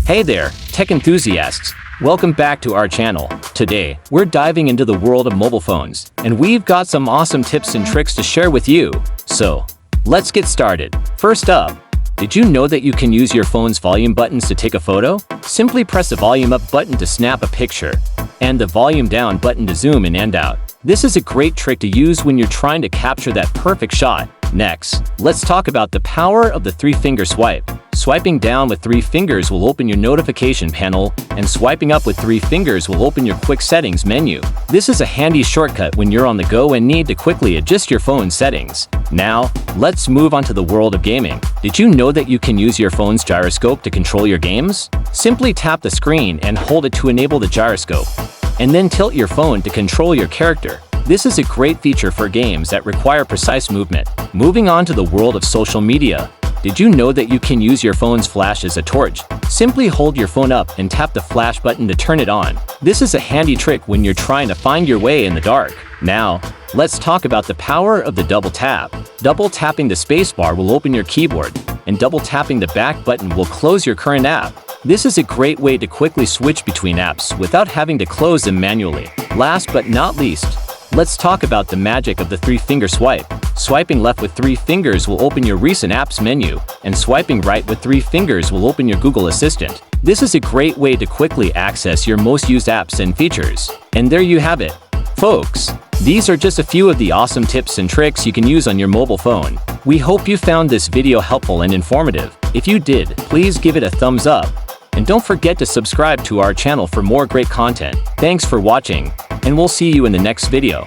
Hey there, tech enthusiasts! Welcome back to our channel. Today, we're diving into the world of mobile phones, and we've got some awesome tips and tricks to share with you. So, let's get started. First up, did you know that you can use your phone's volume buttons to take a photo? Simply press the volume up button to snap a picture, and the volume down button to zoom in and out. This is a great trick to use when you're trying to capture that perfect shot. Next, let's talk about the power of the 3-finger swipe. Swiping down with 3 fingers will open your notification panel, and swiping up with 3 fingers will open your quick settings menu. This is a handy shortcut when you're on the go and need to quickly adjust your phone's settings. Now, let's move on to the world of gaming. Did you know that you can use your phone's gyroscope to control your games? Simply tap the screen and hold it to enable the gyroscope, and then tilt your phone to control your character. This is a great feature for games that require precise movement. Moving on to the world of social media. Did you know that you can use your phone's flash as a torch? Simply hold your phone up and tap the flash button to turn it on. This is a handy trick when you're trying to find your way in the dark. Now, let's talk about the power of the double tap. Double tapping the spacebar will open your keyboard, and double tapping the back button will close your current app. This is a great way to quickly switch between apps without having to close them manually. Last but not least, let's talk about the magic of the 3-finger swipe. Swiping left with 3 fingers will open your recent apps menu, and swiping right with 3 fingers will open your Google Assistant. This is a great way to quickly access your most used apps and features. And there you have it, folks. These are just a few of the awesome tips and tricks you can use on your mobile phone. We hope you found this video helpful and informative. If you did, please give it a thumbs up. And don't forget to subscribe to our channel for more great content. Thanks for watching, and we'll see you in the next video.